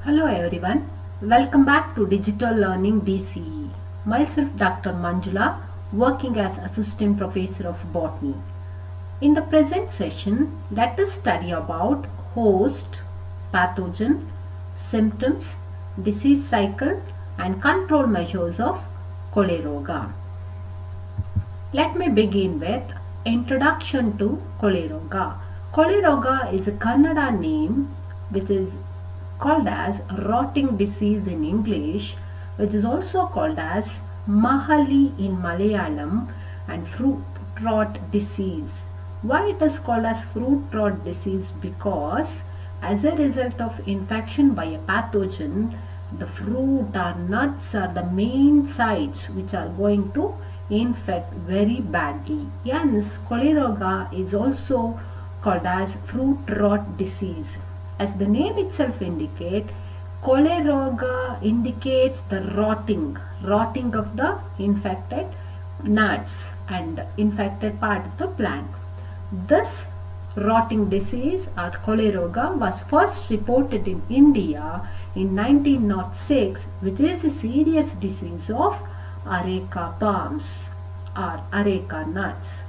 Hello everyone, welcome back to Digital Learning DCE. Myself Dr. Manjula, working as Assistant Professor of Botany. In the present session, let us study about host, pathogen, symptoms, disease cycle and control measures of Koleroga. Let me begin with Introduction to Koleroga. Koleroga is a Kannada name which is called as rotting disease in English, which is also called as Mahali in Malayalam, and fruit rot disease. Why it is called as fruit rot disease? Because as a result of infection by a pathogen, the fruit or nuts are the main sites which are going to infect very badly. Hence, Koleroga is also called as fruit rot disease. As the name itself indicates, Koleroga indicates the rotting of the infected nuts and infected part of the plant. This rotting disease or Koleroga was first reported in India in 1906, which is a serious disease of Areca palms or Areca nuts.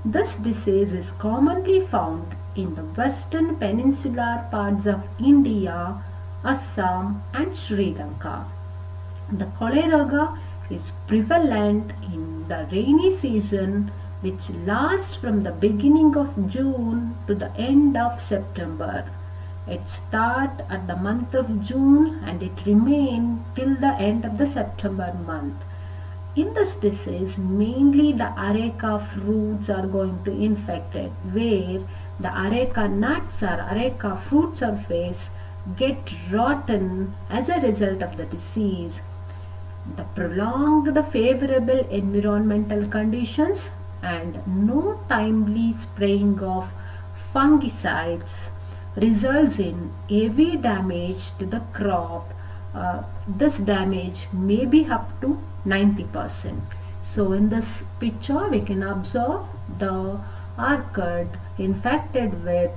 This disease is commonly found in the western peninsular parts of India, Assam and Sri Lanka. The Koleroga is prevalent in the rainy season, which lasts from the beginning of June to the end of September. It starts at the month of June and it remains till the end of the September month. In this disease, mainly the areca fruits are going to infected, where the areca nuts or areca fruit surface get rotten as a result of the disease. The prolonged favorable environmental conditions and no timely spraying of fungicides results in heavy damage to the crop. This damage may be up to 90%. So in this picture we can observe the orchid infected with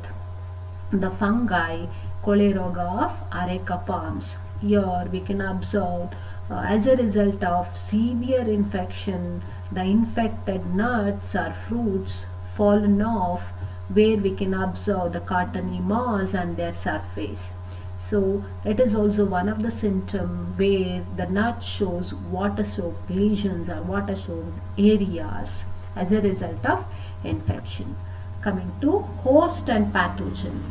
the fungi Koleroga of Areca palms. Here we can observe as a result of severe infection, the infected nuts or fruits fallen off, where we can observe the cottony moss on their surface. So it is also one of the symptoms where the nut shows water-soaked lesions or water-soaked areas as a result of infection. Coming to host and pathogen.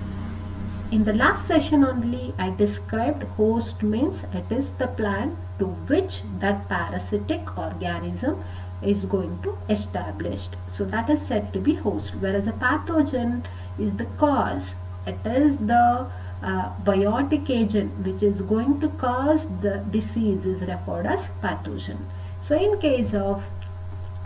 In the last session only I described host means it is the plant to which that parasitic organism is going to establish. So that is said to be host, whereas a pathogen is the cause. It is the biotic agent which is going to cause the disease is referred as pathogen. So in case of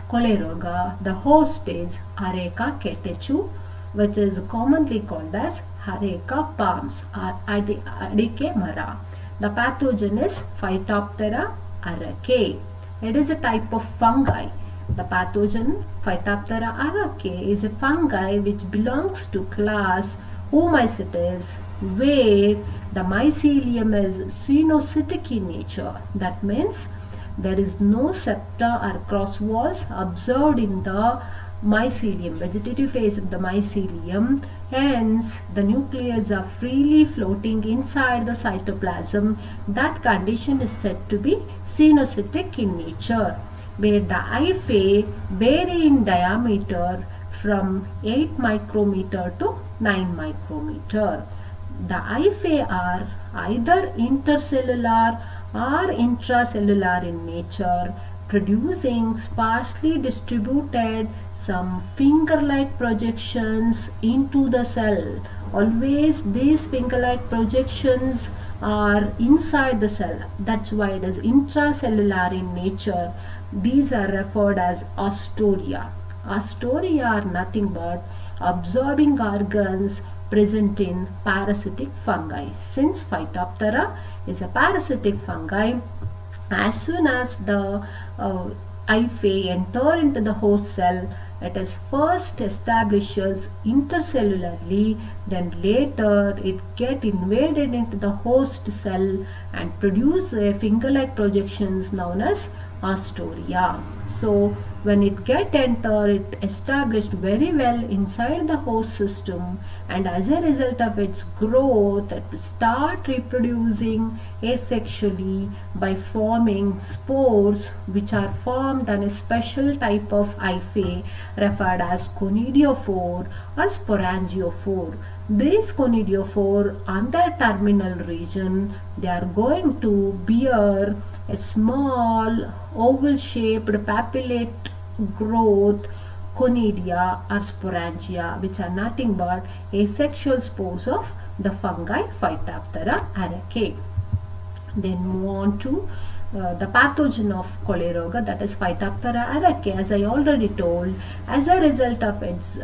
Koleroga, the host is Areca catechu, which is commonly called as Areca palms or Adike mara. The pathogen is Phytophthora arecae. It is a type of fungi. The pathogen Phytophthora arecae is a fungi which belongs to class Homycetes, where the mycelium is cenocytic in nature. That means there is no septa or cross walls observed in the mycelium, vegetative phase of the mycelium. Hence, the nucleus are freely floating inside the cytoplasm. That condition is said to be cenocytic in nature, where the hyphae vary in diameter from 8 micrometer to 9 micrometer. The hyphae are either intercellular or intracellular in nature, producing sparsely distributed some finger-like projections into the cell. Always these finger-like projections are inside the cell. That's why it is intracellular in nature. These are referred as ostoria. Ostoria are nothing but absorbing organs present in parasitic fungi. Since Phytophthora is a parasitic fungi, as soon as the hyphae enter into the host cell, It is first establishes intercellularly, then later it get invaded into the host cell and produce a finger-like projections known as astoria. So when it get enter, it established very well inside the host system, and as a result of its growth it start reproducing asexually by forming spores which are formed on a special type of hyphae referred as conidiophore or sporangiophore. These conidiophore on their terminal region, they are going to bear a small oval shaped papillate growth conidia or sporangia, which are nothing but asexual spores of the fungi Phytophthora arecae. Then move on to the pathogen of Koleroga, that is Phytophthora arecae. As I already told, as a result of its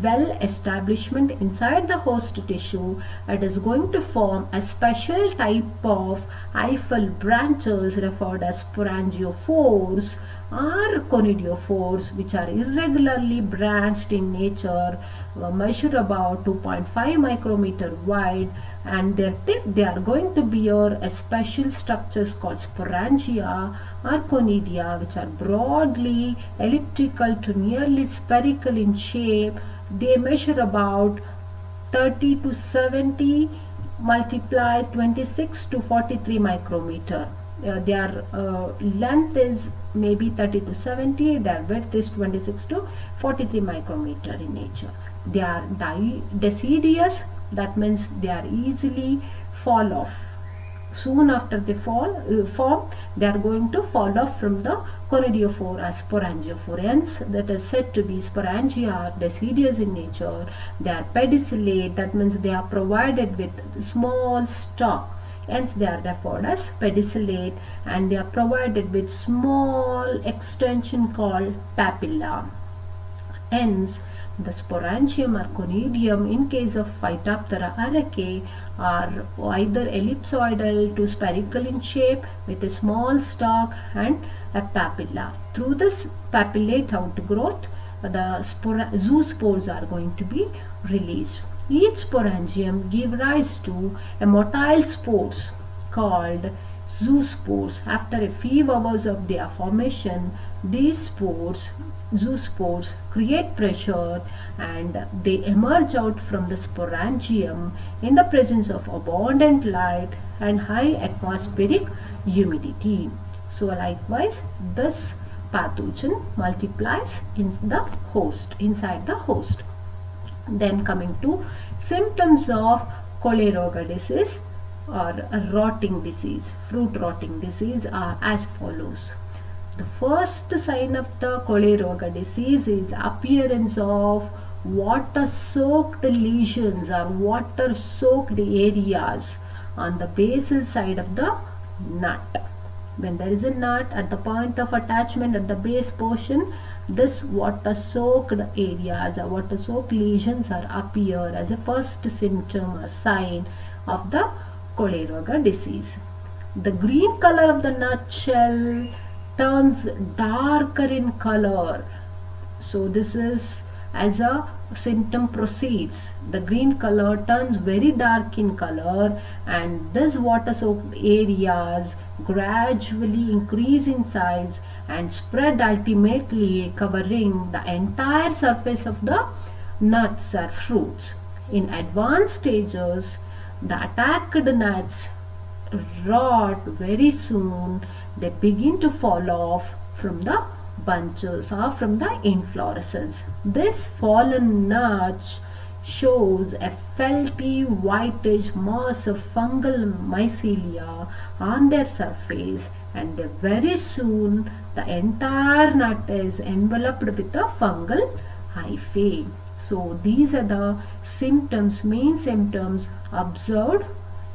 well establishment inside the host tissue, it is going to form a special type of hyphal branches referred as sporangiophores or conidiophores, which are irregularly branched in nature, measure about 2.5 micrometer wide, and their tip they are going to bear a special structures called sporangia or conidia, which are broadly elliptical to nearly spherical in shape. They measure about 30 to 70 multiply 26 to 43 micrometer. Their length is maybe 30 to 70, their width is 26 to 43 micrometer in nature. They are deciduous, that means they are easily fall off. Soon after they form, they are going to fall off from the conidiophore as sporangiophore. Hence, that is said to be sporangia are deciduous in nature. They are pedicellate, that means they are provided with small stalk. Hence, they are referred as pedicellate, and they are provided with small extension called papilla. Hence, the sporangium or conidium in case of Phytophthora arecae are either ellipsoidal to spherical in shape with a small stalk and a papilla. Through this papillate outgrowth, the zoospores are going to be released. Each sporangium gives rise to a motile spores called zoospores. After a few hours of their formation, these spores, zoospores, create pressure and they emerge out from the sporangium in the presence of abundant light and high atmospheric humidity. So likewise, this pathogen multiplies in the host, inside the host. Then coming to symptoms of Choleroga disease or rotting disease, fruit rotting disease are as follows. The first sign of the Choleroga disease is appearance of water soaked lesions or water soaked areas on the basal side of the nut. When there is a nut at the point of attachment at the base portion, this water soaked areas or water soaked lesions are appear as a first symptom or sign of the Choleroga disease. The green color of the nut shell turns darker in color. So this is as a symptom proceeds. The green color turns very dark in color, and this water soaked areas gradually increase in size and spread, ultimately covering the entire surface of the nuts or fruits. In advanced stages, the attacked nuts rot very soon. They begin to fall off from the bunches or from the inflorescence. This fallen nut shows a felty whitish mass of fungal mycelia on their surface, and very soon the entire nut is enveloped with a fungal hyphae. So these are the symptoms, main symptoms observed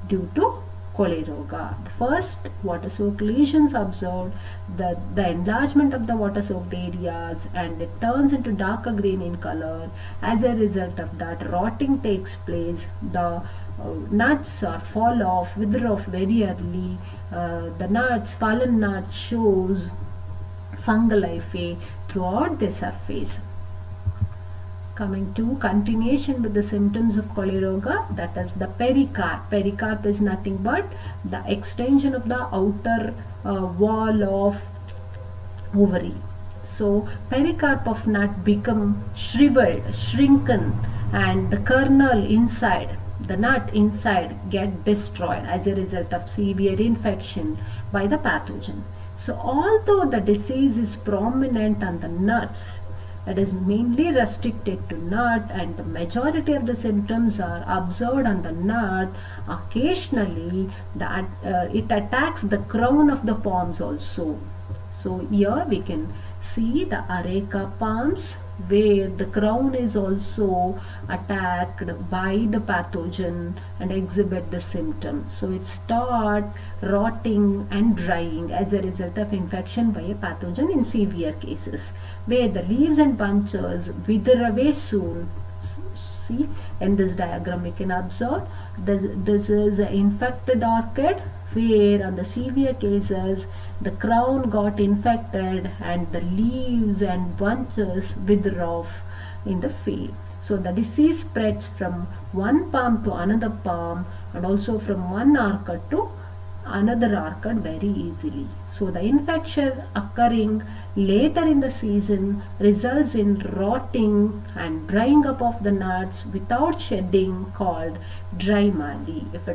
due to Koleroga. The first, water soaked lesions observed, the enlargement of the water soaked areas, and it turns into darker green in color. As a result of that, rotting takes place. The nuts are fall off, wither off very early. The nuts, fallen nut shows fungal hyphae. throughout the surface. Coming to continuation with the symptoms of Koleroga, that is the pericarp. Pericarp is nothing but the extension of the outer wall of ovary. So pericarp of nut become shriveled, shrunken, and the kernel inside, the nut inside, get destroyed as a result of severe infection by the pathogen. So although the disease is prominent on the nuts, it is mainly restricted to nut, and the majority of the symptoms are observed on the nut. Occasionally it attacks the crown of the palms also. So here we can see the areca palms where the crown is also attacked by the pathogen and exhibit the symptoms. So it start rotting and drying as a result of infection by a pathogen in severe cases, where the leaves and bunches wither away soon. See, in this diagram we can observe this is an infected orchid, where on the severe cases the crown got infected and the leaves and bunches wither off in the field. So the disease spreads from one palm to another palm, and also from one orchid to another orchid very easily. So the infection occurring later in the season results in rotting and drying up of the nuts without shedding, called dry mallee. If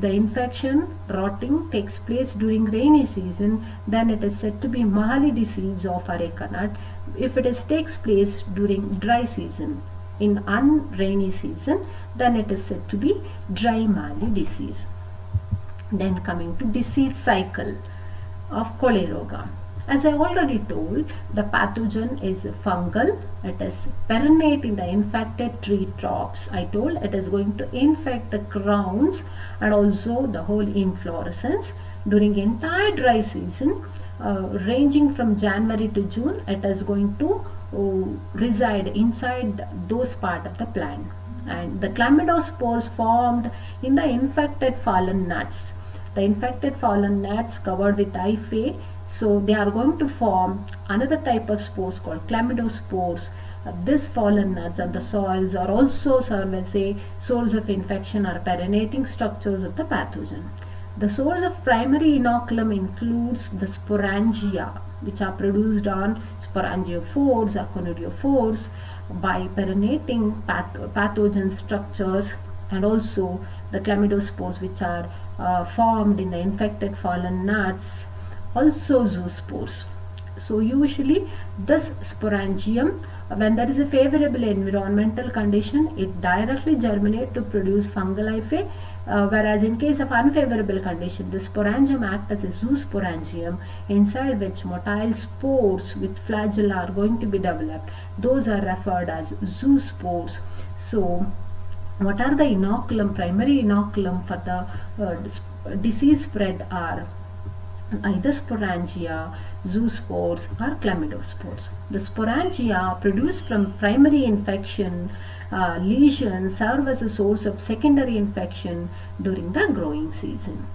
the infection rotting takes place during rainy season, then it is said to be mallee disease of areca nut. If it takes place during dry season, in unrainy season, then it is said to be dry mallee disease. Then coming to disease cycle of Koleroga. As I already told, the pathogen is fungal. It is perennate in the infected tree tops. I told it is going to infect the crowns and also the whole inflorescence during entire dry season, ranging from January to June. It is going to reside inside those part of the plant, and the chlamydospores formed in the infected fallen nuts. The infected fallen nuts covered with hyphae, so they are going to form another type of spores called chlamydospores. This fallen nuts and the soils are also serve as a source of infection or perennating structures of the pathogen. The source of primary inoculum includes the sporangia, which are produced on sporangiophores or conidiophores by perennating pathogen structures, and also the chlamydospores, which are formed in the infected fallen nuts, also zoospores. So usually this sporangium, when there is a favorable environmental condition, it directly germinates to produce fungal hyphae, whereas in case of unfavorable condition, the sporangium acts as a zoosporangium, inside which motile spores with flagella are going to be developed. Those are referred as zoospores. So what are the inoculum, primary inoculum for the disease spread are either sporangia, zoospores or chlamydospores. The sporangia produced from primary infection lesions serve as a source of secondary infection during the growing season.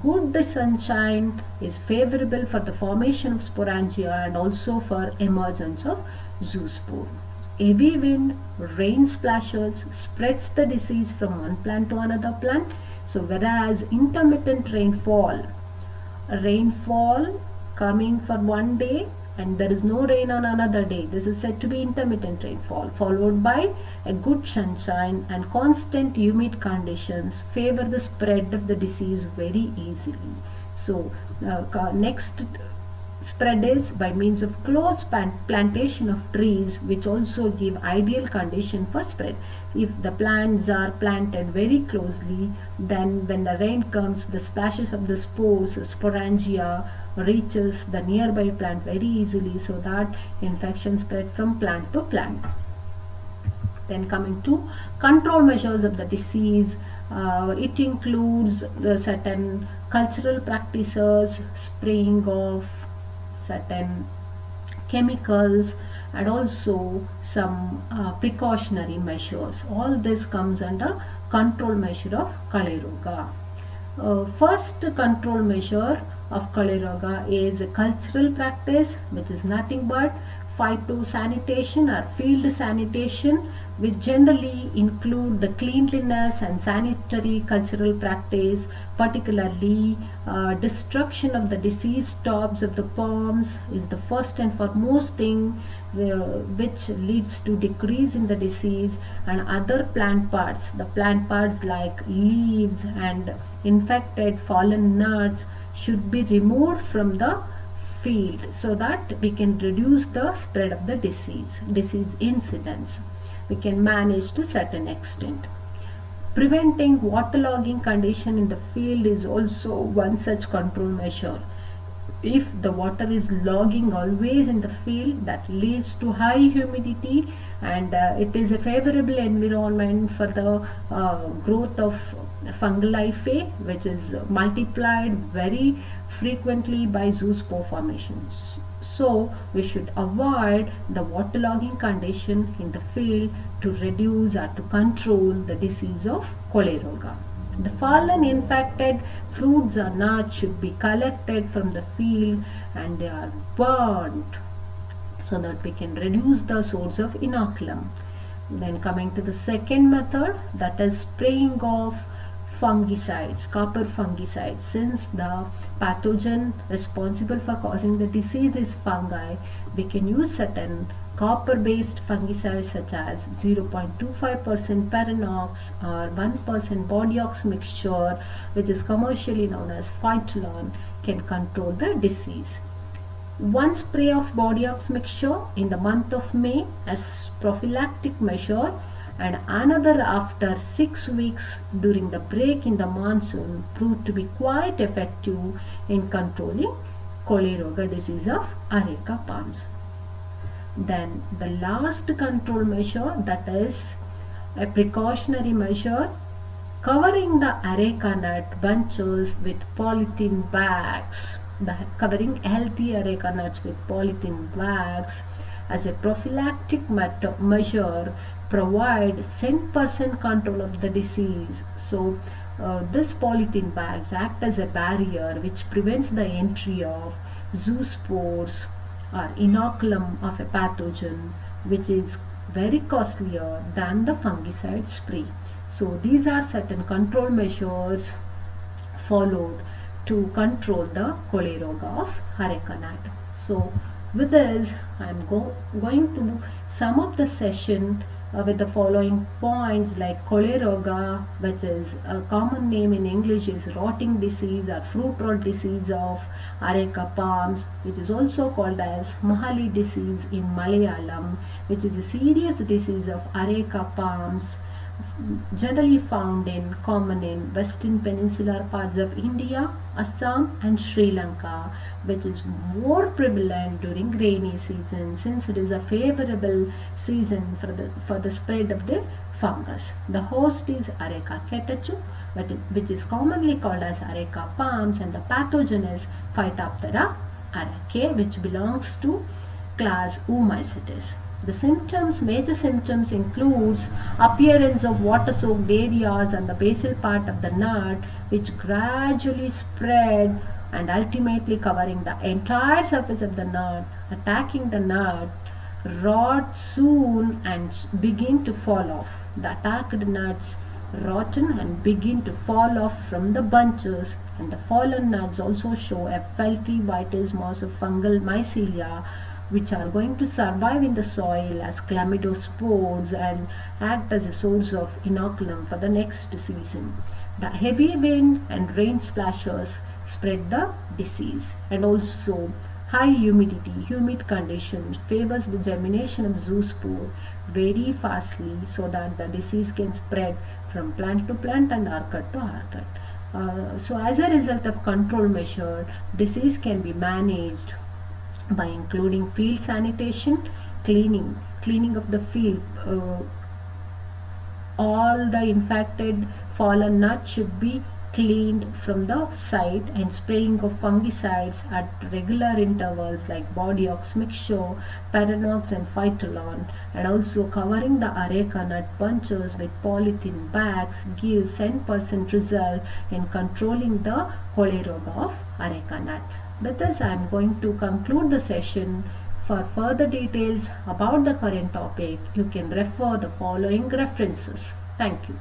Good sunshine is favorable for the formation of sporangia and also for emergence of zoospore. Heavy wind, rain splashes spreads the disease from one plant to another plant. So whereas intermittent rainfall coming for one day and there is no rain on another day, this is said to be intermittent rainfall, followed by a good sunshine, and constant humid conditions favor the spread of the disease very easily. So next spread is by means of close plantation of trees, which also give ideal condition for spread. If the plants are planted very closely, then when the rain comes, the splashes of the spores, sporangia, reaches the nearby plant very easily, so that infection spread from plant to plant. Then coming to control measures of the disease, it includes the certain cultural practices, spraying of certain chemicals, and also some precautionary measures. All this comes under control measure of Koleroga. First control measure of Koleroga is a cultural practice, which is nothing but phytosanitation or field sanitation, which generally include the cleanliness and sanitary cultural practice, particularly destruction of the diseased tops of the palms is the first and foremost thing which leads to decrease in the disease, and other plant parts, the plant parts like leaves and infected fallen nuts should be removed from the field so that we can reduce the spread of the disease incidence. We can manage to certain extent. Preventing waterlogging condition in the field is also one such control measure. If the water is logging always in the field, that leads to high humidity, and it is a favorable environment for the growth of fungal hyphae, which is multiplied very frequently by zoospore formations. So we should avoid the waterlogging condition in the field to reduce or to control the disease of Koleroga. The fallen infected fruits or nuts should be collected from the field and they are burnt so that we can reduce the source of inoculum. Then coming to the second method, that is spraying of fungicides, copper fungicides. Since the pathogen responsible for causing the disease is fungi, we can use certain copper based fungicides such as 0.25% Paranox or 1% Bodyox mixture, which is commercially known as Phytolon, can control the disease. One spray of Bodyox mixture in the month of May as prophylactic measure, and another after 6 weeks during the break in the monsoon proved to be quite effective in controlling Koleroga disease of Areca palms. Then the last control measure, that is a precautionary measure, covering the areca nut bunches with polythene bags. Covering healthy areca nuts with polythene bags as a prophylactic measure provide 10% control of the disease. So this polythene bags act as a barrier which prevents the entry of zoospores or inoculum of a pathogen, which is very costlier than the fungicide spray. So these are certain control measures followed to control the Koleroga of Areca nut. So with this, I am going to sum up the session with the following points, like Koleroga, which is a common name in English is rotting disease or fruit rot disease of Areca palms, which is also called as Mohali disease in Malayalam, which is a serious disease of Areca palms generally found in common in western peninsular parts of India, Assam and Sri Lanka, which is more prevalent during rainy season since it is a favorable season for the spread of the fungus. The host is Areca catechu, which is commonly called as Areca palms, and the pathogen is Phytophthora arecae, which belongs to class Oomycetes. The major symptoms includes appearance of water-soaked areas on the basal part of the nut, which gradually spread and ultimately covering the entire surface of the nut, attacking the nut, rot soon and begin to fall off. The attacked nuts rotten and begin to fall off from the bunches, and the fallen nuts also show a felty whitish mass of fungal mycelia, which are going to survive in the soil as chlamydospores and act as a source of inoculum for the next season. The heavy wind and rain splashes spread the disease, and also high humid conditions favors the germination of zoospore very fastly so that the disease can spread from plant to plant and orchid to orchid. So as a result of control measure, disease can be managed by including field sanitation, cleaning of the field. All the infected fallen nuts should be cleaned from the site, and spraying of fungicides at regular intervals like body ox mixture, paranox and phytolon, and also covering the areca nut bunches with polythene bags gives 10% result in controlling the Koleroga of Areca nut. With this, I am going to conclude the session. For further details about the current topic, you can refer the following references. Thank you.